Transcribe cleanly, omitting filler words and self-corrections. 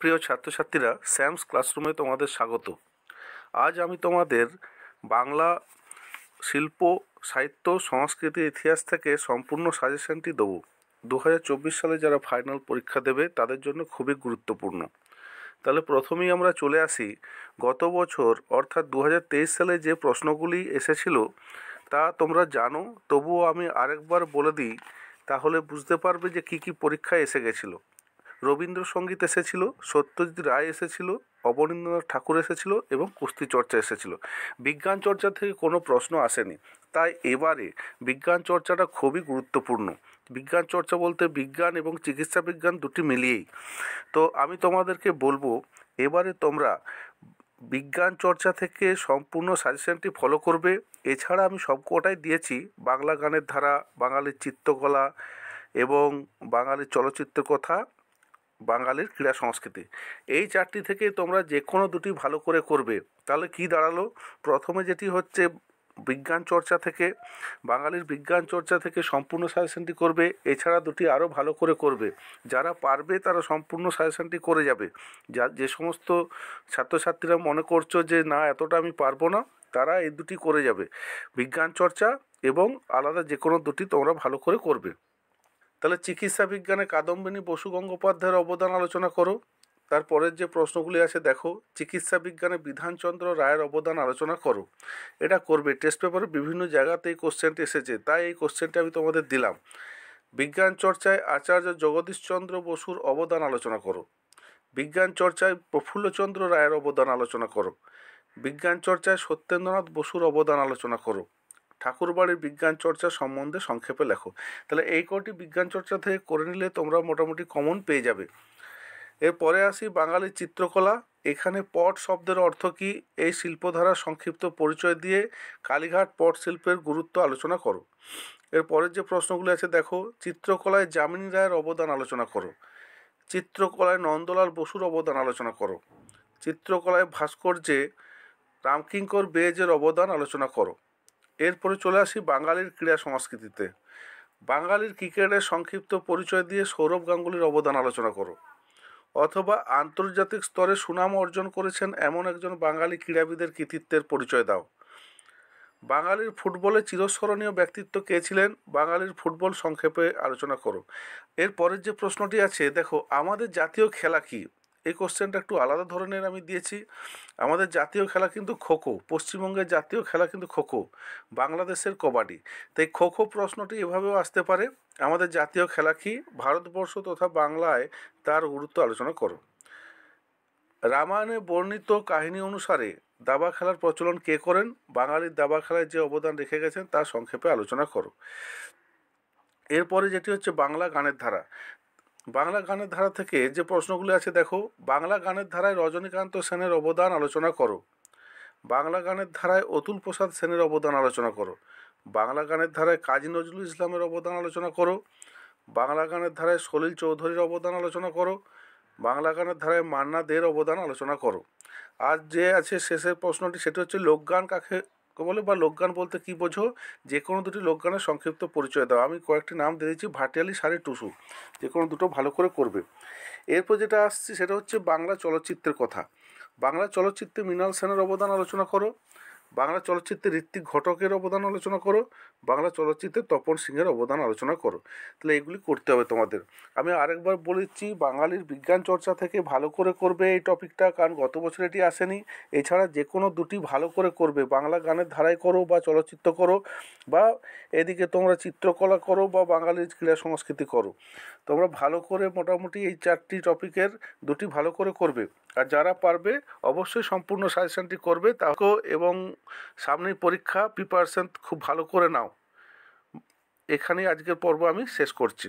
প্রিয় ছাত্রছাত্রীরা, স্যামস ক্লাসরুমে তোমাদের স্বাগত। আজ আমি তোমাদের বাংলা শিল্প, সাহিত্য, সংস্কৃতি, ইতিহাস থেকে সম্পূর্ণ সাজেশনটি দেবো। 2024 সালে যারা ফাইনাল পরীক্ষা দেবে তাদের জন্য খুবই গুরুত্বপূর্ণ। তাহলে প্রথমেই আমরা চলে আসি, গত বছর অর্থাৎ 2023 সালে যে প্রশ্নগুলি এসেছিল তা তোমরা জানো, তবুও আমি আরেকবার বলে দিই, তাহলে বুঝতে পারবে যে কি কি পরীক্ষায় এসে গেছিলো। রবীন্দ্রসঙ্গীত এসেছিল, সত্যজিৎ রায় এসেছিল, অবনীন্দ্রনাথ ঠাকুর এসেছিল এবং কুস্তি চর্চা এসেছিল। বিজ্ঞান চর্চা থেকে কোনো প্রশ্ন আসেনি। তাই এবারে বিজ্ঞান চর্চাটা খুবই গুরুত্বপূর্ণ। বিজ্ঞান চর্চা বলতে বিজ্ঞান এবং চিকিৎসা বিজ্ঞান দুটি মিলিয়েই। তো আমি তোমাদেরকে বলবো, এবারে তোমরা বিজ্ঞান চর্চা থেকে সম্পূর্ণ সাজেশনটি ফলো করবে। এছাড়া আমি সবকটাই দিয়েছি, বাংলা গানের ধারা, বাঙালির চিত্রকলা এবং বাঙালির চলচ্চিত্র কথা, বাঙালির ক্রীড়া সংস্কৃতি। এই চারটি থেকে তোমরা যে কোনো দুটি ভালো করে করবে। তাহলে কি দাঁড়ালো, প্রথমে যেটি হচ্ছে বিজ্ঞান চর্চা থেকে, বাঙালির বিজ্ঞান চর্চা থেকে সম্পূর্ণ সাজেশনটি করবে। এছাড়া দুটি আরও ভালো করে করবে। যারা পারবে তারা সম্পূর্ণ সাজেশনটি করে যাবে। যে সমস্ত ছাত্রছাত্রীরা মনে করছো যে না এতটা আমি পারবো না, তারা এই দুটি করে যাবে, বিজ্ঞান চর্চা এবং আলাদা যে কোনো দুটি তোমরা ভালো করে করবে। তাহলে চিকিৎসা বিজ্ঞানে কাদম্বিনী বসু গঙ্গোপাধ্যায়ের অবদান আলোচনা করো। তারপরের যে প্রশ্নগুলি আছে দেখো, চিকিৎসা বিজ্ঞানে বিধানচন্দ্র রায়ের অবদান আলোচনা করো। এটা করবে, টেস্ট পেপারে বিভিন্ন জায়গাতে এই কোশ্চেনটি এসেছে, তাই এই কোশ্চেনটি আমি তোমাদের দিলাম। বিজ্ঞান চর্চায় আচার্য জগদীশচন্দ্র বসুর অবদান আলোচনা করো। বিজ্ঞান চর্চায় প্রফুল্লচন্দ্র রায়ের অবদান আলোচনা করো। বিজ্ঞান চর্চায় সত্যেন্দ্রনাথ বসুর অবদান আলোচনা করো। ঠাকুরবাড়ির বিজ্ঞান চর্চা সম্বন্ধে সংক্ষেপে লেখো। তাহলে এই কটি বিজ্ঞান চর্চা থেকে করে নিলে তোমরা মোটামুটি কমন পেয়ে যাবে। এরপরে আসি বাঙালির চিত্রকলা। এখানে পট শব্দের অর্থ কী, এই শিল্পধারার সংক্ষিপ্ত পরিচয় দিয়ে কালীঘাট পট শিল্পের গুরুত্ব আলোচনা করো। এরপরের যে প্রশ্নগুলি আছে দেখো, চিত্রকলায় যামিনী রায়ের অবদান আলোচনা করো। চিত্রকলায় নন্দলাল বসুর অবদান আলোচনা করো। চিত্রকলায় ভাস্কর্যে রামকিঙ্কর বেজের অবদান আলোচনা করো। এরপরে চলে আসি বাঙালির ক্রীড়া সংস্কৃতিতে। বাঙালির ক্রিকেটের সংক্ষিপ্ত পরিচয় দিয়ে সৌরভ গাঙ্গুলির অবদান আলোচনা করো। অথবা আন্তর্জাতিক স্তরে সুনাম অর্জন করেছেন এমন একজন বাঙালি ক্রীড়াবিদের কৃতিত্বের পরিচয় দাও। বাঙালির ফুটবলে চিরস্মরণীয় ব্যক্তিত্ব কে ছিলেন, বাঙালির ফুটবল সংক্ষেপে আলোচনা করো। এরপরের যে প্রশ্নটি আছে দেখো, আমাদের জাতীয় খেলা কী। এই কোশ্চেনটা একটু আলাদা ধরনের আমি দিয়েছি। আমাদের জাতীয় খেলা কিন্তু খোখো, পশ্চিমবঙ্গের জাতীয় খেলা কিন্তু খোখো, বাংলাদেশের কবাডি। তাই খোখো প্রশ্নটি এভাবেও আসতে পারে, আমাদের জাতীয় খেলা কি, ভারতবর্ষ তথা বাংলায় তার গুরুত্ব আলোচনা করো। রামায়ণে বর্ণিত কাহিনী অনুসারে দাবা খেলার প্রচলন কে করেন, বাঙালির দাবা খেলায় যে অবদান রেখে গেছেন তার সংক্ষেপে আলোচনা করো। এরপরে যেটি হচ্ছে বাংলা গানের ধারা। বাংলা গানের ধারা থেকে যে প্রশ্নগুলি আছে দেখো, বাংলা গানের ধারায় রজনীকান্ত সেনের অবদান আলোচনা করো। বাংলা গানের ধারায় অতুল প্রসাদ সেনের অবদান আলোচনা করো। বাংলা গানের ধারায় কাজী নজরুল ইসলামের অবদান আলোচনা করো। বাংলা গানের ধারায় সলিল চৌধুরীর অবদান আলোচনা করো। বাংলা গানের ধারায় মান্না দের অবদান আলোচনা করো। আর যে আছে শেষের প্রশ্নটি, সেটি হচ্ছে লোকগান কাকে বলে বা লোকগান বলতে কি বোঝো, যে কোনো দুটি লোকগানের সংক্ষিপ্ত পরিচয় দাও। আমি কয়েকটি নাম দিয়ে দিচ্ছি, ভাটিয়ালি, সারি, টুসু, যে কোনো দুটো ভালো করে করবে। এরপর যেটা আসছে সেটা হচ্ছে বাংলা চলচ্চিত্রের কথা। বাংলা চলচ্চিত্রে মৃণাল সেনের অবদান আলোচনা করো। বাংলা চলচ্চিত্রে ঋত্বিক ঘটকের অবদান আলোচনা করো। বাংলা চলচ্চিত্রে তপন সিংহের অবদান আলোচনা করো। তাহলে এগুলি করতে হবে তোমাদের। আমি আরেকবার বলেছি, বাঙালির বিজ্ঞান চর্চা থেকে ভালো করে করবে এই টপিকটা, কারণ গত বছর এটি আসেনি। এছাড়া যে কোনো দুটি ভালো করে করবে, বাংলা গানের ধারায় করো বা চলচ্চিত্র করো, বা এদিকে তোমরা চিত্রকলা করো বা বাঙালির ক্রীড়া সংস্কৃতি করো। তোমরা ভালো করে মোটামুটি এই চারটি টপিকের দুটি ভালো করে করবে। আর যারা পারবে অবশ্যই সম্পূর্ণ সাজেশনটি করবে তাকেও, এবং সামনের পরীক্ষা প্রিপারেশন খুব ভালো করে নাও। এখানেই আজকের পর্ব আমি শেষ করছি।